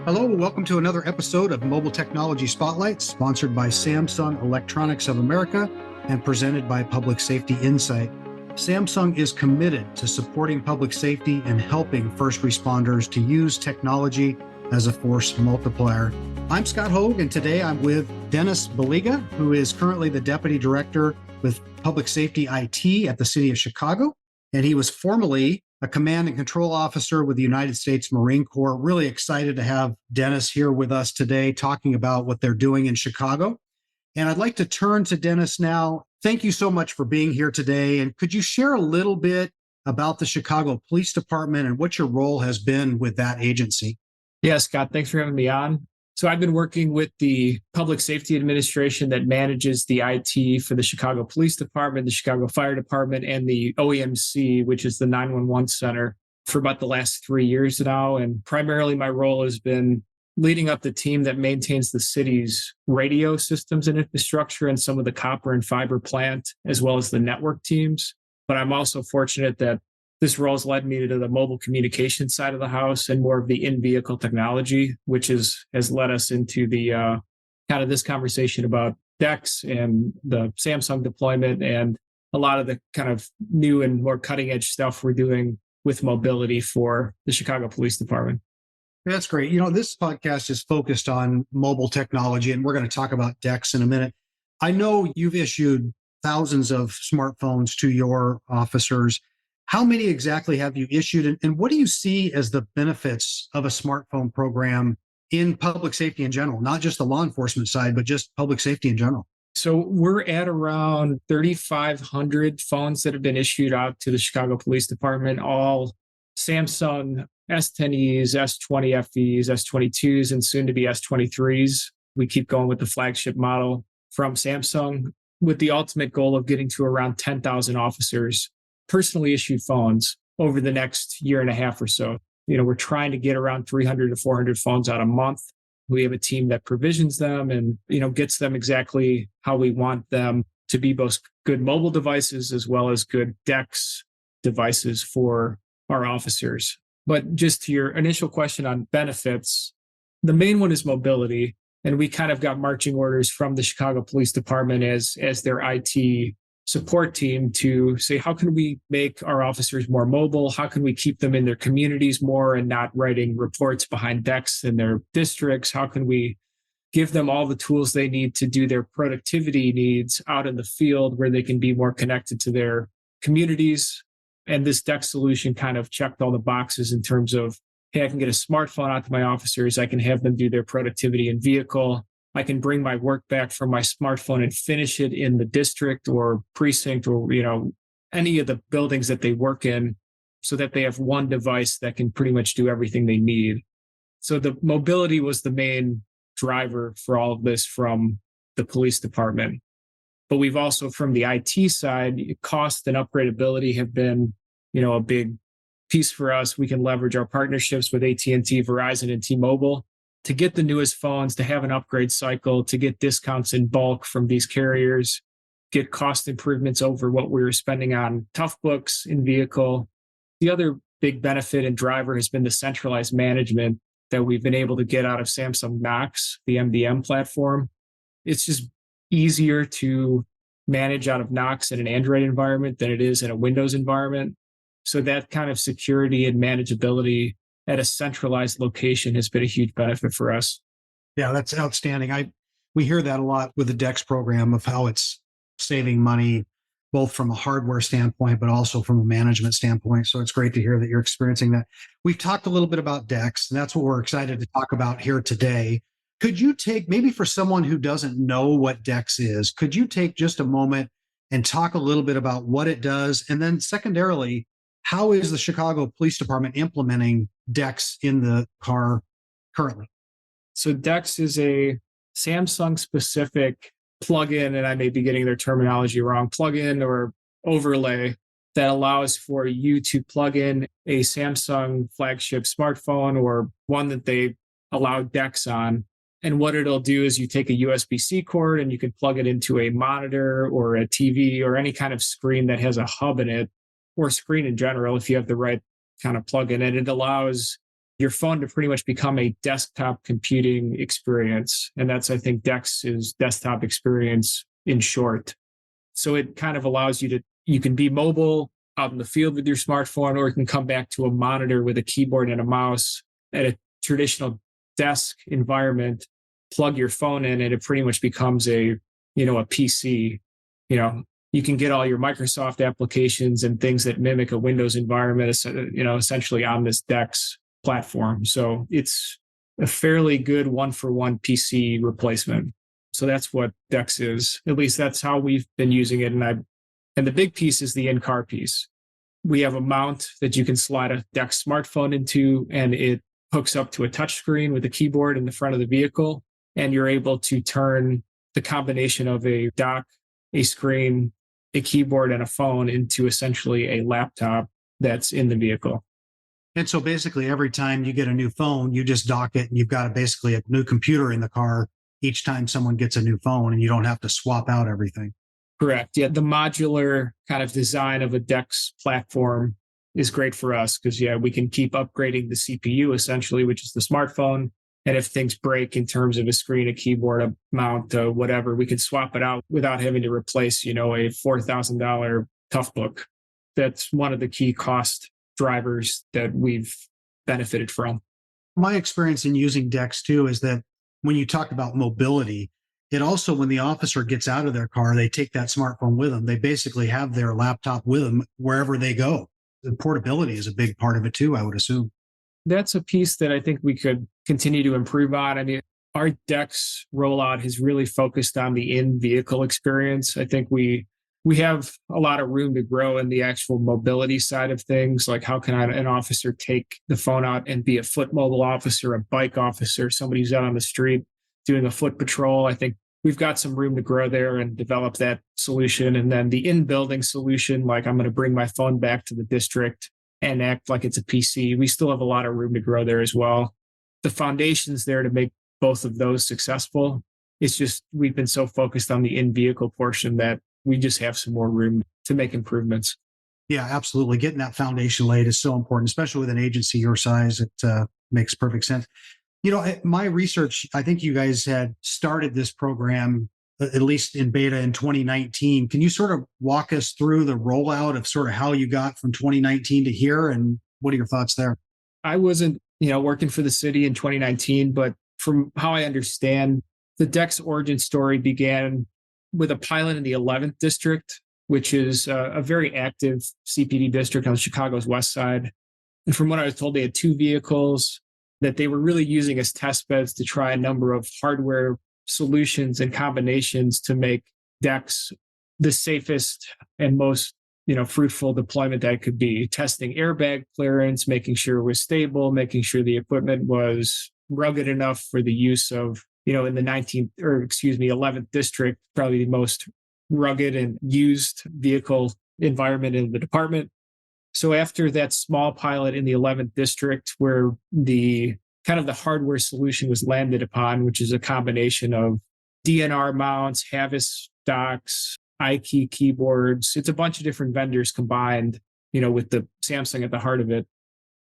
Hello, welcome to another episode of Mobile Technology Spotlight, sponsored by Samsung Electronics of America and presented by Public Safety Insight. Samsung is committed to supporting public safety and helping first responders to use technology as a force multiplier. I'm Scott Hogue, and today I'm with Dennis Baliga, who is currently the Deputy Director with Public Safety IT at the City of Chicago, and he was formerly a command and control officer with the United States Marine Corps. Really excited to have Dennis here with us today talking about what they're doing in Chicago. And I'd like to turn to Dennis now. Thank you so much for being here today. And could you share a little bit about the Chicago Police Department and what your role has been with that agency? Yeah, Scott, thanks for having me on. So I've been working with the Public Safety Administration that manages the IT for the Chicago Police Department, the Chicago Fire Department, and the OEMC, which is the 911 center, for about the last 3 years now. And primarily my role has been leading up the team that maintains the city's radio systems and infrastructure and some of the copper and fiber plant, as well as the network teams. But I'm also fortunate that this role has led me to the mobile communication side of the house and more of the in-vehicle technology, which has led us into the kind of this conversation about DEX and the Samsung deployment and a lot of the kind of new and more cutting edge stuff we're doing with mobility for the Chicago Police Department. That's great. You know, this podcast is focused on mobile technology, and we're going to talk about DEX in a minute. I know you've issued thousands of smartphones to your officers. How many exactly have you issued? And what do you see as the benefits of a smartphone program in public safety in general, not just the law enforcement side, but just public safety in general? So we're at around 3,500 phones that have been issued out to the Chicago Police Department, all Samsung S10es, S20 FEs, S22s, and soon to be S23s. We keep going with the flagship model from Samsung with the ultimate goal of getting to around 10,000 officers personally issued phones over the next year and a half or so. You know, we're trying to get around 300 to 400 phones out a month. We have a team that provisions them and, gets them exactly how we want them to be, both good mobile devices as well as good DEX devices for our officers. But just to your initial question on benefits, the main one is mobility. And we kind of got marching orders from the Chicago Police Department as their IT support team to say, how can we make our officers more mobile? How can we keep them in their communities more and not writing reports behind desks in their districts? How can we give them all the tools they need to do their productivity needs out in the field where they can be more connected to their communities? And this DEX solution kind of checked all the boxes in terms of, hey, I can get a smartphone out to my officers. I can have them do their productivity in vehicle. I can bring my work back from my smartphone and finish it in the district or precinct or, any of the buildings that they work in so that they have one device that can pretty much do everything they need. So the mobility was the main driver for all of this from the police department. But we've also, from the IT side, cost and upgradability have been, a big piece for us. We can leverage our partnerships with AT&T, Verizon, and T-Mobile to get the newest phones, to have an upgrade cycle, to get discounts in bulk from these carriers, get cost improvements over what we were spending on tough books in vehicle. The other big benefit and driver has been the centralized management that we've been able to get out of Samsung Knox, the MDM platform. It's just easier to manage out of Knox in an Android environment than it is in a Windows environment. So that kind of security and manageability at a centralized location has been a huge benefit for us. Yeah, that's outstanding. We hear that a lot with the DEX program of how it's saving money, both from a hardware standpoint, but also from a management standpoint. So it's great to hear that you're experiencing that. We've talked a little bit about DEX, and that's what we're excited to talk about here today. Could you take, maybe for someone who doesn't know what DEX is, could you take just a moment and talk a little bit about what it does? And then secondarily, how is the Chicago Police Department implementing DEX in the car currently? So DEX is a Samsung specific plugin, and I may be getting their terminology wrong, plugin or overlay that allows for you to plug in a Samsung flagship smartphone or one that they allow DEX on. And what it'll do is you take a USB-C cord and you can plug it into a monitor or a TV or any kind of screen that has a hub in it, or screen in general, if you have the right kind of plug-in. And it allows your phone to pretty much become a desktop computing experience. And that's, I think, DEX is desktop experience in short. So it kind of allows you can be mobile out in the field with your smartphone, or you can come back to a monitor with a keyboard and a mouse at a traditional desk environment, plug your phone in, and it pretty much becomes a PC. You can get all your Microsoft applications and things that mimic a Windows environment, essentially on this DEX platform. So it's a fairly good one-for-one PC replacement. So that's what DEX is. At least that's how we've been using it. And the big piece is the in-car piece. We have a mount that you can slide a DEX smartphone into, and it hooks up to a touchscreen with a keyboard in the front of the vehicle. And you're able to turn the combination of a dock, a screen, a keyboard, and a phone into essentially a laptop that's in the vehicle. And so basically every time you get a new phone, you just dock it and you've got basically a new computer in the car each time someone gets a new phone, and you don't have to swap out everything. Correct. Yeah. The modular kind of design of a DEX platform is great for us because, we can keep upgrading the CPU essentially, which is the smartphone. And if things break in terms of a screen, a keyboard, a mount, whatever, we can swap it out without having to replace, a $4,000 Toughbook. That's one of the key cost drivers that we've benefited from. My experience in using DEX too is that when you talk about mobility, it also, when the officer gets out of their car, they take that smartphone with them. They basically have their laptop with them wherever they go. The portability is a big part of it too, I would assume. That's a piece that I think we could continue to improve on. I mean, our DEX rollout has really focused on the in-vehicle experience. I think we have a lot of room to grow in the actual mobility side of things. Like, how can an officer take the phone out and be a foot mobile officer, a bike officer, somebody who's out on the street doing a foot patrol? I think we've got some room to grow there and develop that solution. And then the in-building solution, like I'm going to bring my phone back to the district and act like it's a PC. We still have a lot of room to grow there as well. The foundation's there to make both of those successful. It's just we've been so focused on the in-vehicle portion that we just have some more room to make improvements. Yeah, absolutely. Getting that foundation laid is so important, especially with an agency your size. It makes perfect sense. My research, I think you guys had started this program, at least in beta in 2019. Can you sort of walk us through the rollout of sort of how you got from 2019 to here, and what are your thoughts there? I wasn't, working for the city in 2019, but from how I understand, the DEX origin story began with a pilot in the 11th district, which is a very active CPD district on Chicago's west side. And from what I was told, they had 2 vehicles that they were really using as test beds to try a number of hardware solutions and combinations to make DEX the safest and most fruitful deployment that it could be. Testing airbag clearance, making sure it was stable, making sure the equipment was rugged enough for the use of, in the 11th district, probably the most rugged and used vehicle environment in the department. So after that small pilot in the 11th district, where the kind of the hardware solution was landed upon, which is a combination of DNR mounts, Havas docks, iKey keyboards. It's a bunch of different vendors combined, with the Samsung at the heart of it.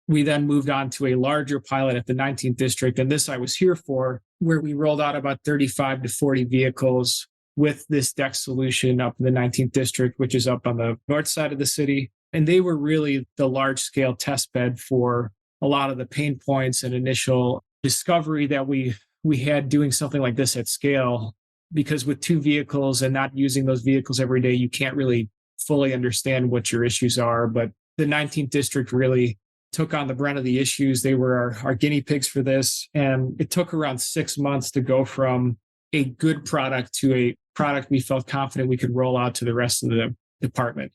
We then moved on to a larger pilot at the 19th district. And this I was here for, where we rolled out about 35 to 40 vehicles with this DEX solution up in the 19th district, which is up on the north side of the city. And they were really the large scale test bed for a lot of the pain points and initial discovery that we had doing something like this at scale. Because with 2 vehicles and not using those vehicles every day, you can't really fully understand what your issues are. But the 19th district really took on the brunt of the issues. They were our guinea pigs for this. And it took around 6 months to go from a good product to a product we felt confident we could roll out to the rest of the department.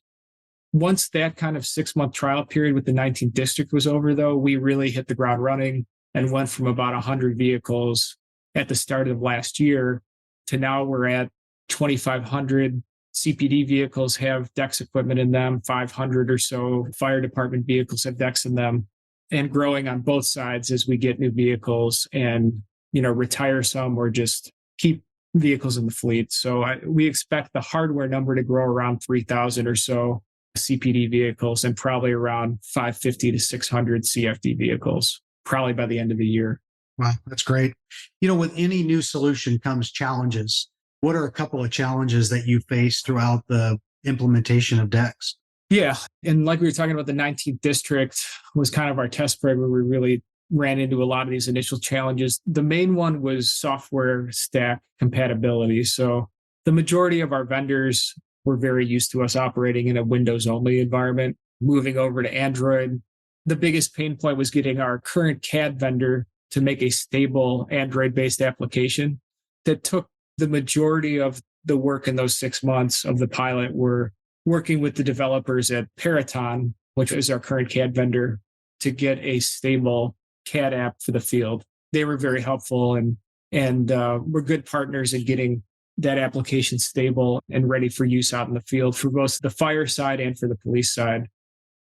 Once that kind of 6-month trial period with the 19th district was over, though, we really hit the ground running and went from about 100 vehicles at the start of last year to now we're at 2,500 CPD vehicles have DEX equipment in them, 500 or so fire department vehicles have DEX in them, and growing on both sides as we get new vehicles and, retire some or just keep vehicles in the fleet. So we expect the hardware number to grow around 3,000 or so CPD vehicles and probably around 550 to 600 CFD vehicles probably by the end of the year. Wow, that's great. With any new solution comes challenges. What are a couple of challenges that you face throughout the implementation of DEX? Yeah. And like we were talking about, the 19th district was kind of our test bed where we really ran into a lot of these initial challenges. The main one was software stack compatibility. So the majority of our vendors were very used to us operating in a Windows only environment, moving over to Android. The biggest pain point was getting our current CAD vendor to make a stable Android based application. That took the majority of the work in those 6 months of the pilot. Were working with the developers at Paraton, which is our current CAD vendor, to get a stable CAD app for the field. They were very helpful and we're good partners in getting that application stable and ready for use out in the field for both the fire side and for the police side.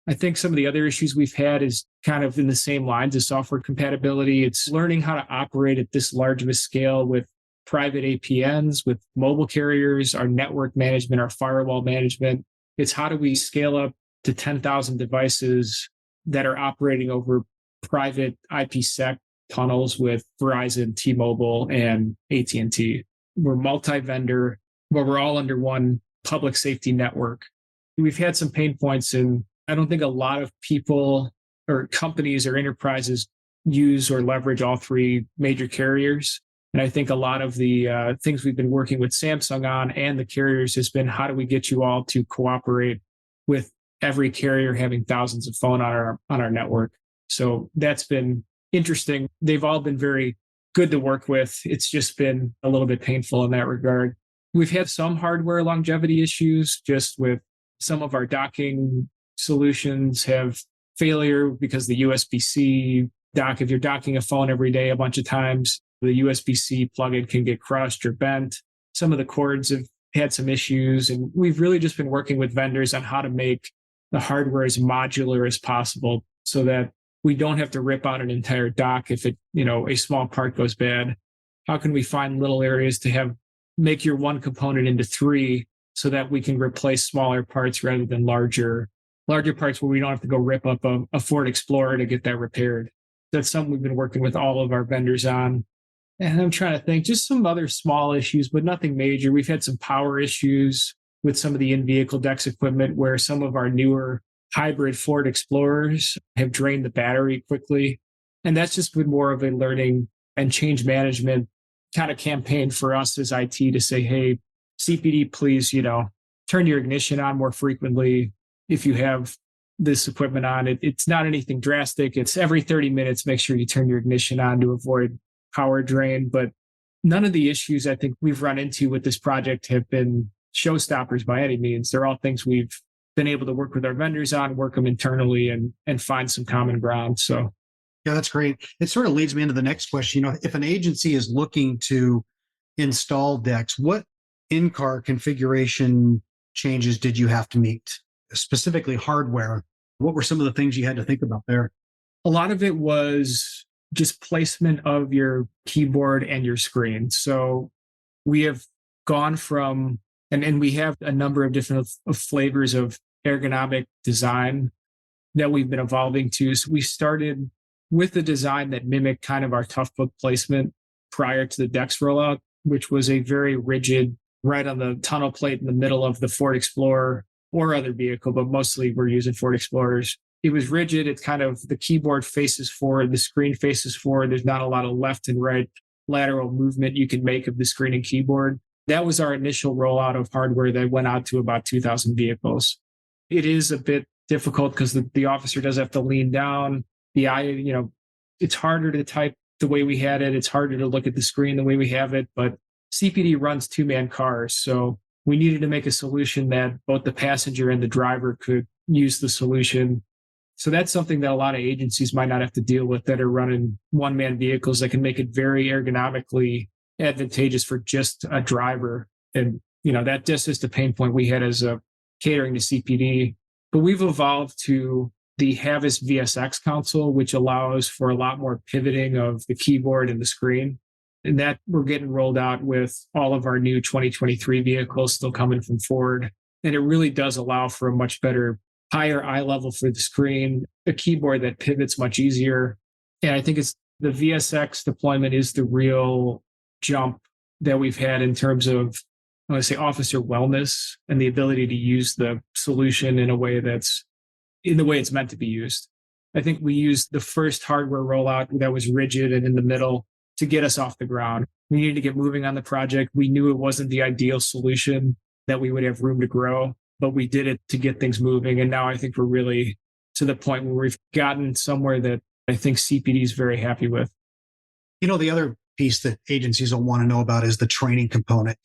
I think some of the other issues we've had is kind of in the same lines as software compatibility. It's learning how to operate at this large of a scale with private APNs, with mobile carriers, our network management, our firewall management. It's how do we scale up to 10,000 devices that are operating over private IPsec tunnels with Verizon, T-Mobile, and AT&T. We're multi-vendor, but we're all under one public safety network. We've had some pain points, and I don't think a lot of people or companies or enterprises use or leverage all three major carriers. And I think a lot of the things we've been working with Samsung on and the carriers has been how do we get you all to cooperate with every carrier having thousands of phone on our network. So that's been interesting. They've all been very good to work with. It's just been a little bit painful in that regard. We've had some hardware longevity issues just with some of our docking solutions have failure because the USB-C dock, if you're docking a phone every day a bunch of times, the USB-C plug-in can get crushed or bent. Some of the cords have had some issues, and we've really just been working with vendors on how to make the hardware as modular as possible so that we don't have to rip out an entire dock if a small part goes bad. How can we find little areas to make your one component into three so that we can replace smaller parts rather than larger parts where we don't have to go rip up a Ford Explorer to get that repaired. That's something we've been working with all of our vendors on. And I'm trying to think, just some other small issues, but nothing major. We've had some power issues with some of the in-vehicle DEX equipment where some of our newer hybrid Ford Explorers have drained the battery quickly. And that's just been more of a learning and change management kind of campaign for us as IT to say, hey, CPD, please, turn your ignition on more frequently if you have this equipment on. It's not anything drastic. It's every 30 minutes, make sure you turn your ignition on to avoid power drain. But none of the issues I think we've run into with this project have been showstoppers by any means. They're all things we've been able to work with our vendors on, work them internally and find some common ground. So yeah, that's great. It sort of leads me into the next question. If an agency is looking to install DEX, what in-car configuration changes did you have to meet? Specifically hardware. What were some of the things you had to think about there? A lot of it was just placement of your keyboard and your screen. So we have gone from, and we have a number of different flavors of ergonomic design that we've been evolving to. So we started with a design that mimicked kind of our tough book placement prior to the DEX rollout, which was a very rigid, right on the tunnel plate in the middle of the Ford Explorer or other vehicle, but mostly we're using Ford Explorers. It was rigid. It's kind of the keyboard faces forward, the screen faces forward. There's not a lot of left and right lateral movement you can make of the screen and keyboard. That was our initial rollout of hardware that went out to about 2,000 vehicles. It is a bit difficult because the officer does have to lean down. It's harder to type the way we had it. It's harder to look at the screen the way we have it, but CPD runs two-man cars. So we needed to make a solution that both the passenger and the driver could use the solution. So that's something that a lot of agencies might not have to deal with that are running one-man vehicles that can make it very ergonomically advantageous for just a driver. And, that just is the pain point we had as a catering to CPD. But we've evolved to the Havas VSX console, which allows for a lot more pivoting of the keyboard and the screen. And that we're getting rolled out with all of our new 2023 vehicles still coming from Ford. And it really does allow for a much better, higher eye level for the screen, a keyboard that pivots much easier. And I think it's the VSX deployment is the real jump that we've had in terms of, I want to say, officer wellness and the ability to use the solution in a way that's in the way it's meant to be used. I think we used the first hardware rollout that was rigid and in the middle to get us off the ground. We needed to get moving on the project. We knew it wasn't the ideal solution, that we would have room to grow, but we did it to get things moving. And now I think we're really to the point where we've gotten somewhere that I think CPD is very happy with. The other piece that agencies will want to know about is the training component.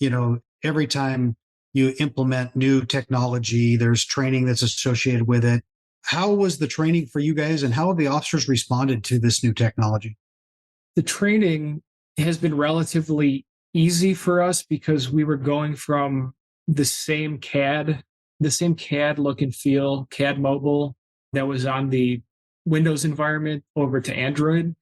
Every time you implement new technology, there's training that's associated with it. How was the training for you guys, and how have the officers responded to this new technology? The training has been relatively easy for us because we were going from the same CAD look and feel, CAD mobile that was on the Windows environment over to Android.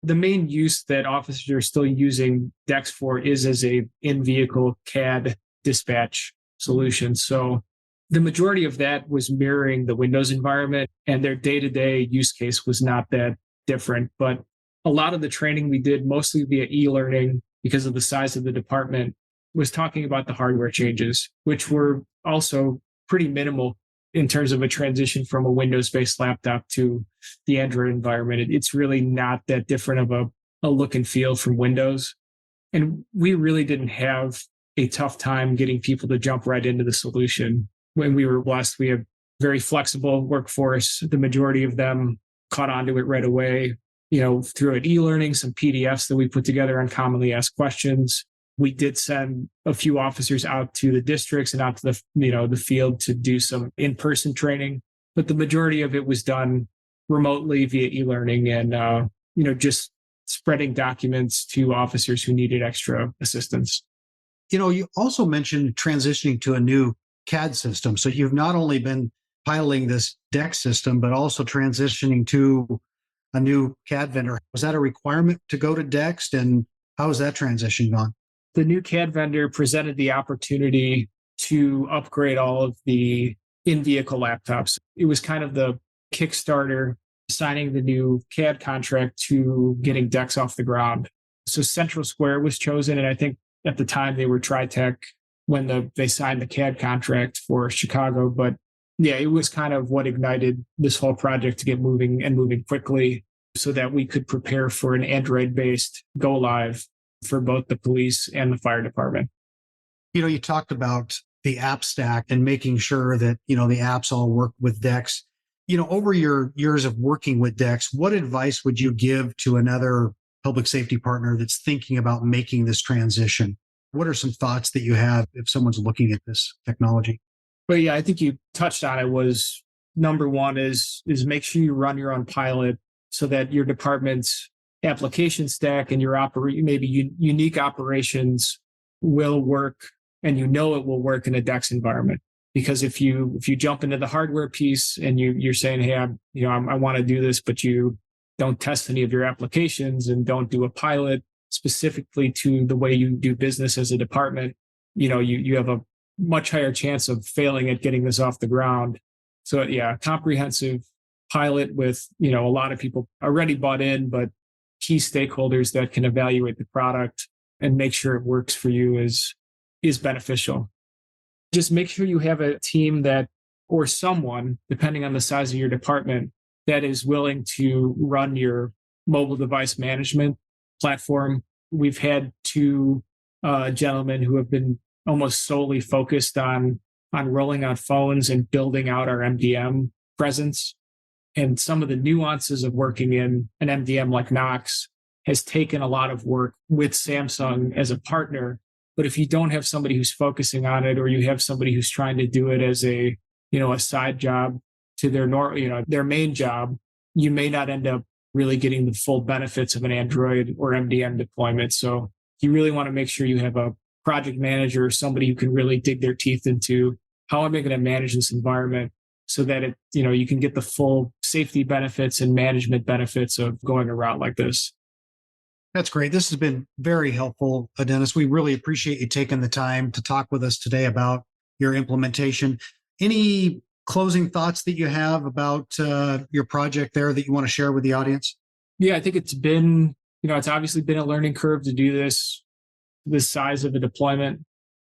The main use that officers are still using DEX for is as a in-vehicle CAD dispatch solution. So the majority of that was mirroring the Windows environment, and their day-to-day use case was not that different. But a lot of the training we did, mostly via e-learning because of the size of the department, was talking about the hardware changes, which were also pretty minimal in terms of a transition from a Windows-based laptop to the Android environment. It's really not that different of a look and feel from Windows. And we really didn't have a tough time getting people to jump right into the solution. When we were blessed, we have very flexible workforce. The majority of them caught onto it right away, through an e-learning, some PDFs that we put together on commonly asked questions. We did send a few officers out to the districts and out to the field to do some in-person training, but the majority of it was done remotely via e-learning and just spreading documents to officers who needed extra assistance. You also mentioned transitioning to a new CAD system. So you've not only been piloting this DEX system, but also transitioning to a new CAD vendor. Was that a requirement to go to DEX, and how has that transition gone? The new CAD vendor presented the opportunity to upgrade all of the in-vehicle laptops. It was kind of the Kickstarter, signing the new CAD contract to getting DEX off the ground. So Central Square was chosen, and I think at the time they were TriTech when they signed the CAD contract for Chicago. But yeah, it was kind of what ignited this whole project to get moving and moving quickly so that we could prepare for an Android-based go live for both the police and the fire department. You talked about the app stack and making sure that, the apps all work with DEX. Over your years of working with DEX, what advice would you give to another public safety partner that's thinking about making this transition? What are some thoughts that you have if someone's looking at this technology? But yeah, I think you touched on it. Was number one is make sure you run your own pilot so that your department's application stack and your maybe unique operations will work, and it will work in a DEX environment. Because if you jump into the hardware piece and you're saying, hey, I want to do this, but you don't test any of your applications and don't do a pilot specifically to the way you do business as a department, you have a much higher chance of failing at getting this off the ground. So yeah, comprehensive pilot with, a lot of people already bought in, but key stakeholders that can evaluate the product and make sure it works for you is beneficial. Just make sure you have a team or someone, depending on the size of your department, that is willing to run your mobile device management platform. We've had two gentlemen who have been almost solely focused on rolling out phones and building out our MDM presence. And some of the nuances of working in an MDM like Knox has taken a lot of work with Samsung as a partner. But if you don't have somebody who's focusing on it, or you have somebody who's trying to do it as a side job to their main job, you may not end up really getting the full benefits of an Android or MDM deployment. So you really want to make sure you have a project manager or somebody who can really dig their teeth into how am I going to manage this environment so that you can get the full safety benefits and management benefits of going a route like this. That's great. This has been very helpful, Dennis. We really appreciate you taking the time to talk with us today about your implementation. Any closing thoughts that you have about your project there that you want to share with the audience? Yeah, I think it's been, it's obviously been a learning curve to do this size of a deployment.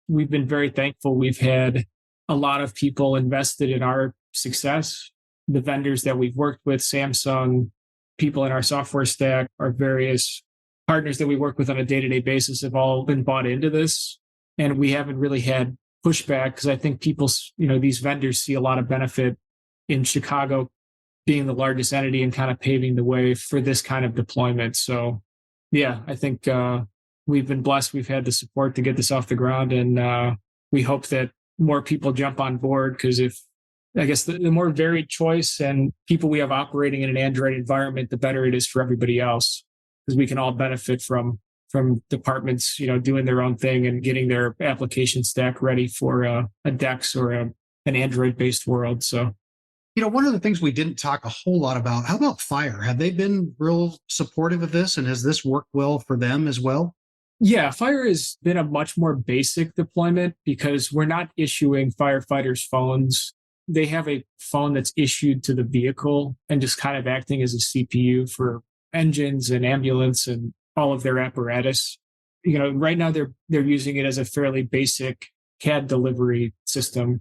We've been very thankful. We've had a lot of people invested in our success. The vendors that we've worked with, Samsung, people in our software stack, our various partners that we work with on a day-to-day basis have all been bought into this. And we haven't really had pushback because I think people, these vendors see a lot of benefit in Chicago being the largest entity and kind of paving the way for this kind of deployment. So, yeah, I think we've been blessed. We've had the support to get this off the ground, and we hope that more people jump on board because I guess the more varied choice and people we have operating in an Android environment, the better it is for everybody else because we can all benefit from departments, doing their own thing and getting their application stack ready for a DeX or an Android-based world. So. One of the things we didn't talk a whole lot about, how about Fire? Have they been real supportive of this, and has this worked well for them as well? Yeah, Fire has been a much more basic deployment because we're not issuing firefighters phones. They have a phone that's issued to the vehicle and just kind of acting as a CPU for engines and ambulance and all of their apparatus. Right now they're using it as a fairly basic CAD delivery system,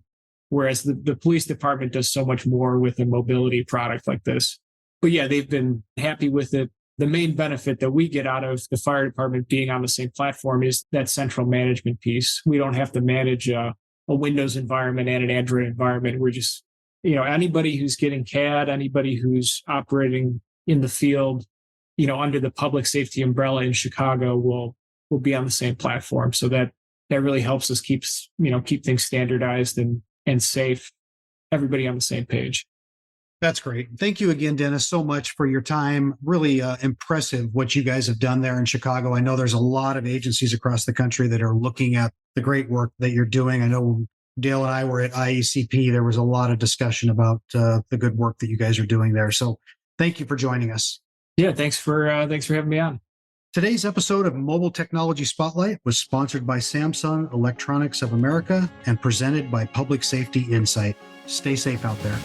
whereas the police department does so much more with a mobility product like this. But yeah, they've been happy with it. The main benefit that we get out of the fire department being on the same platform is that central management piece. We don't have to manage a Windows environment and an Android environment. We're just, anybody who's getting CAD, anybody who's operating in the field, under the public safety umbrella in Chicago will be on the same platform. So that really helps us keep things standardized and safe, everybody on the same page. That's great. Thank you again, Dennis, so much for your time. Really impressive what you guys have done there in Chicago. I know there's a lot of agencies across the country that are looking at the great work that you're doing. I know Dale and I were at IECP. There was a lot of discussion about the good work that you guys are doing there. So thank you for joining us. Yeah, thanks for having me on. Today's episode of Mobile Technology Spotlight was sponsored by Samsung Electronics of America and presented by Public Safety Insight. Stay safe out there.